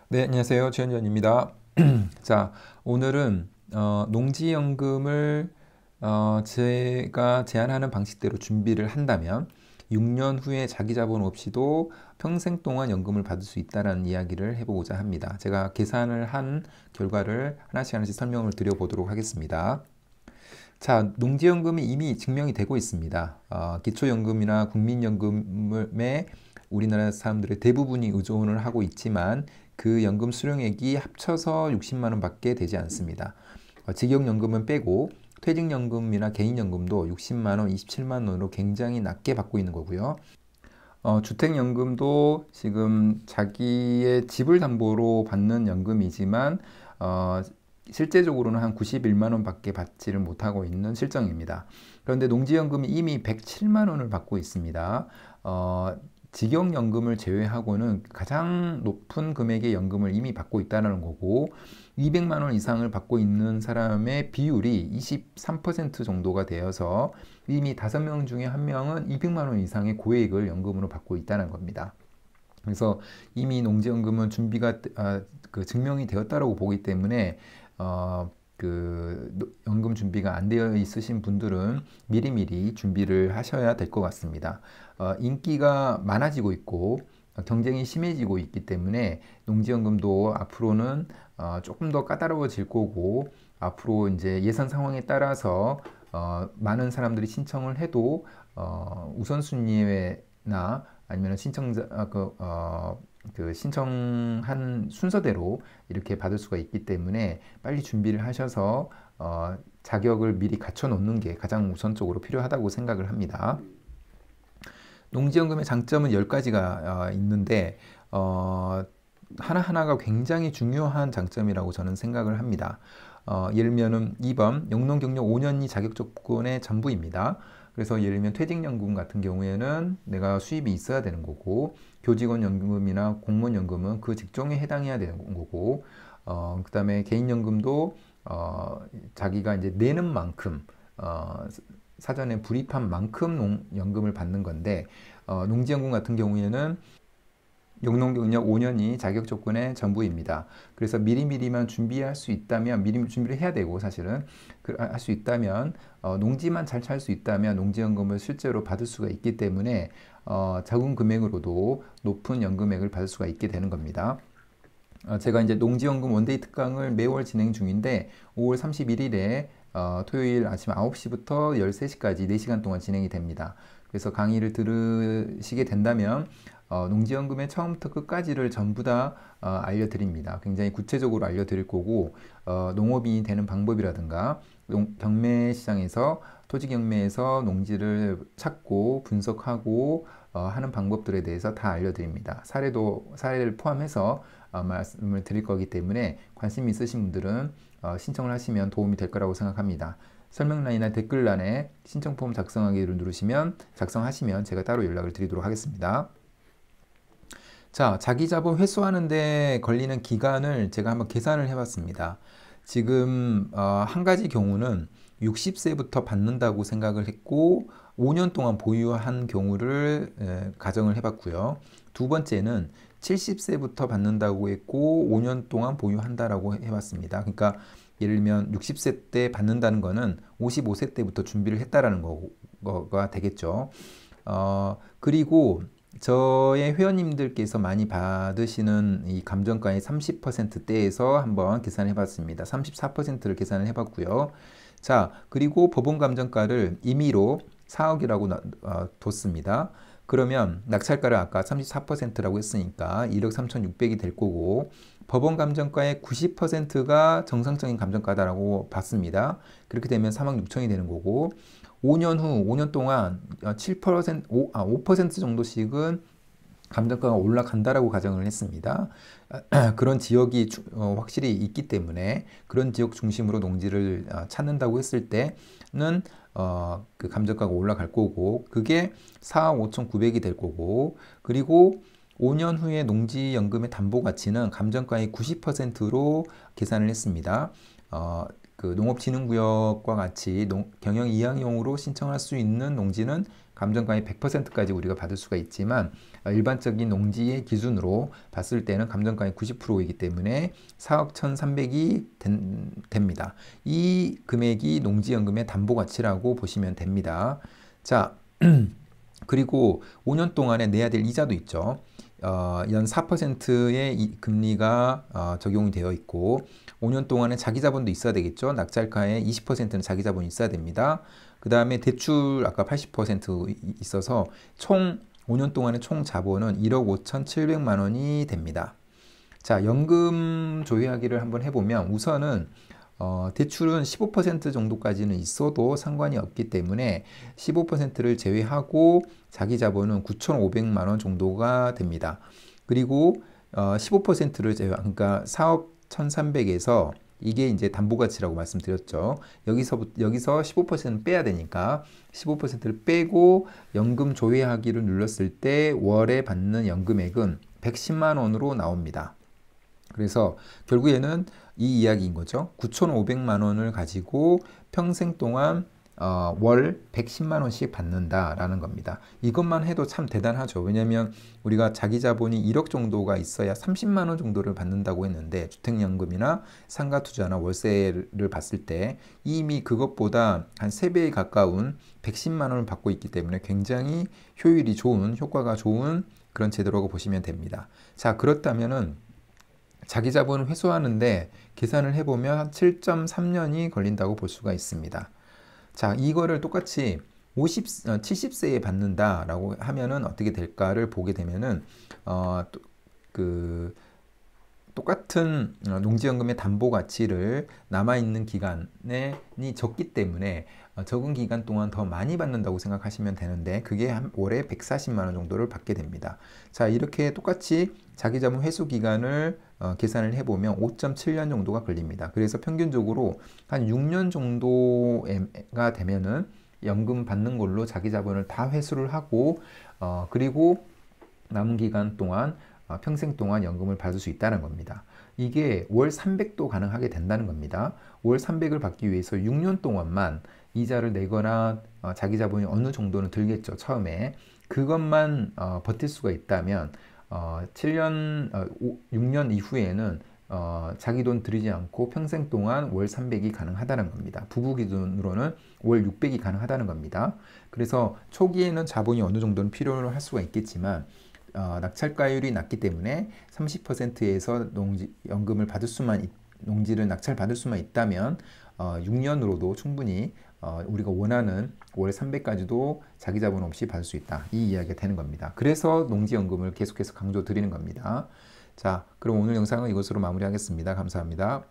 네, 안녕하세요. 최현전입니다. 자, 오늘은 농지연금을 제가 제안하는 방식대로 준비를 한다면 6년 후에 자기 자본 없이도 평생 동안 연금을 받을 수 있다는 이야기를 해보고자 합니다. 제가 계산을 한 결과를 하나씩 하나씩 설명을 드려보도록 하겠습니다. 자, 농지연금이 이미 증명이 되고 있습니다. 기초연금이나 국민연금에 우리나라 사람들의 대부분이 의존을 하고 있지만 그 연금 수령액이 합쳐서 60만 원밖에 되지 않습니다. 직역연금은 빼고 퇴직연금이나 개인연금도 60만 원, 27만 원으로 굉장히 낮게 받고 있는 거고요. 주택연금도 지금 자기의 집을 담보로 받는 연금이지만 실제적으로는 한 91만 원밖에 받지를 못하고 있는 실정입니다. 그런데 농지연금이 이미 107만 원을 받고 있습니다. 직역연금을 제외하고는 가장 높은 금액의 연금을 이미 받고 있다는 거고 200만 원 이상을 받고 있는 사람의 비율이 23% 정도가 되어서 이미 5명 중에 1명은 200만 원 이상의 고액을 연금으로 받고 있다는 겁니다. 그래서 이미 농지연금은 준비가 증명이 되었다라고 보기 때문에 연금 준비가 안 되어 있으신 분들은 미리미리 준비를 하셔야 될 것 같습니다. 인기가 많아지고 있고 경쟁이 심해지고 있기 때문에 농지연금도 앞으로는 조금 더 까다로워질 거고 앞으로 이제 예산 상황에 따라서 많은 사람들이 신청을 해도 우선순위나 아니면 신청한 순서대로 이렇게 받을 수가 있기 때문에 빨리 준비를 하셔서 자격을 미리 갖춰 놓는 게 가장 우선적으로 필요하다고 생각을 합니다. 농지연금의 장점은 10가지가 있는데 하나하나가 굉장히 중요한 장점이라고 저는 생각을 합니다. 예를 들면 2번 영농경력 5년이 자격 조건의 전부입니다. 그래서 예를 들면 퇴직연금 같은 경우에는 내가 수입이 있어야 되는 거고 교직원연금이나 공무원연금은 그 직종에 해당해야 되는 거고 그 다음에 개인연금도 자기가 이제 내는 만큼 사전에 불입한 만큼 연금을 받는 건데 농지연금 같은 경우에는 영농경력 5년이 자격 조건의 전부입니다. 그래서 미리미리만 준비할 수 있다면 미리 준비를 해야 되고 사실은 할 수 있다면 농지만 잘 찰 수 있다면 농지연금을 실제로 받을 수가 있기 때문에 적은 금액으로도 높은 연금액을 받을 수가 있게 되는 겁니다. 제가 이제 농지연금 원데이 특강을 매월 진행 중인데 5월 31일에 토요일 아침 9시부터 13시까지 4시간 동안 진행이 됩니다. 그래서 강의를 들으시게 된다면 농지연금의 처음부터 끝까지를 전부 다 알려드립니다. 굉장히 구체적으로 알려드릴 거고 농업인이 되는 방법이라든가 경매 시장에서 토지 경매에서 농지를 찾고 분석하고 하는 방법들에 대해서 다 알려드립니다. 사례를 포함해서 말씀을 드릴 거기 때문에 관심 있으신 분들은 신청을 하시면 도움이 될 거라고 생각합니다. 설명란이나 댓글란에 신청 폼 작성하기를 작성하시면 제가 따로 연락을 드리도록 하겠습니다. 자, 자기 자본 회수하는 데 걸리는 기간을 제가 한번 계산을 해봤습니다. 지금 한 가지 경우는 60세부터 받는다고 생각을 했고 5년 동안 보유한 경우를 가정을 해봤고요. 두 번째는 70세부터 받는다고 했고 5년 동안 보유한다라고 해봤습니다. 그러니까 예를 들면 60세 때 받는다는 거는 55세 때부터 준비를 했다라는 거가 되겠죠. 그리고 저의 회원님들께서 많이 받으시는 이 감정가의 30%대에서 한번 계산해 봤습니다. 34%를 계산을 해 봤고요. 자, 그리고 법원 감정가를 임의로 4억이라고 뒀습니다. 그러면 낙찰가를 아까 34%라고 했으니까 1억 3,600이 될 거고 법원 감정가의 90%가 정상적인 감정가다라고 봤습니다. 그렇게 되면 3억 6천이 되는 거고 5년 후, 5년 동안 7%, 5% 정도씩은 감정가가 올라간다라고 가정을 했습니다. 그런 지역이 확실히 있기 때문에 그런 지역 중심으로 농지를 찾는다고 했을 때는 그 감정가가 올라갈 거고 그게 4억 5,900이 될 거고 그리고 5년 후에 농지연금의 담보가치는 감정가의 90%로 계산을 했습니다. 그 농업진흥구역과 같이 경영 이양용으로 신청할 수 있는 농지는 감정가액 100%까지 우리가 받을 수가 있지만 일반적인 농지의 기준으로 봤을 때는 감정가액 90%이기 때문에 4억 1,300이 됩니다. 이 금액이 농지연금의 담보가치라고 보시면 됩니다. 자, 그리고 5년 동안에 내야 될 이자도 있죠. 연 4%의 금리가 적용이 되어 있고 5년 동안에 자기자본도 있어야 되겠죠. 낙찰가의 20%는 자기자본이 있어야 됩니다. 그 다음에 대출 아까 80% 있어서 총 5년 동안의 총 자본은 1억 5,700만 원이 됩니다. 자, 연금 조회하기를 한번 해보면 우선은 대출은 15% 정도까지는 있어도 상관이 없기 때문에 15%를 제외하고 자기 자본은 9,500만 원 정도가 됩니다. 그리고 15%를 그러니까 4억 1,300에서 이게 이제 담보가치라고 말씀드렸죠. 여기서 15%는 빼야 되니까 15%를 빼고 연금 조회하기를 눌렀을 때 월에 받는 연금액은 110만 원으로 나옵니다. 그래서 결국에는 이 이야기인 거죠. 9,500만 원을 가지고 평생 동안 월 110만 원씩 받는다라는 겁니다. 이것만 해도 참 대단하죠. 왜냐하면 우리가 자기 자본이 1억 정도가 있어야 30만 원 정도를 받는다고 했는데 주택연금이나 상가투자나 월세를 봤을 때 이미 그것보다 한 3배에 가까운 110만 원을 받고 있기 때문에 굉장히 효율이 좋은, 효과가 좋은 그런 제도라고 보시면 됩니다. 자, 그렇다면은 자기 자본을 회수하는데 계산을 해보면 7.3년이 걸린다고 볼 수가 있습니다. 자, 이거를 똑같이 70세에 받는다라고 하면은 어떻게 될까를 보게 되면은 똑같은 농지연금의 담보 가치를 남아있는 기간이 적기 때문에 적은 기간 동안 더 많이 받는다고 생각하시면 되는데 그게 한 월에 140만 원 정도를 받게 됩니다. 자, 이렇게 똑같이 자기자본 회수 기간을 계산을 해보면 5.7년 정도가 걸립니다. 그래서 평균적으로 한 6년 정도가 되면은 연금 받는 걸로 자기자본을 다 회수를 하고 그리고 남은 기간 동안 평생 동안 연금을 받을 수 있다는 겁니다. 이게 월 300도 가능하게 된다는 겁니다. 월 300을 받기 위해서 6년 동안만 이자를 내거나 자기 자본이 어느 정도는 들겠죠. 처음에. 그것만 버틸 수가 있다면 6년 이후에는 자기 돈 들이지 않고 평생 동안 월 300이 가능하다는 겁니다. 부부 기준으로는 월 600이 가능하다는 겁니다. 그래서 초기에는 자본이 어느 정도는 필요로 할 수가 있겠지만 낙찰가율이 낮기 때문에 30%에서 연금을 받을 수만 농지를 낙찰받을 수만 있다면 6년으로도 충분히 우리가 원하는 월 300까지도 자기 자본 없이 받을 수 있다. 이 이야기가 되는 겁니다. 그래서 농지연금을 계속해서 강조드리는 겁니다. 자, 그럼 오늘 영상은 이것으로 마무리하겠습니다. 감사합니다.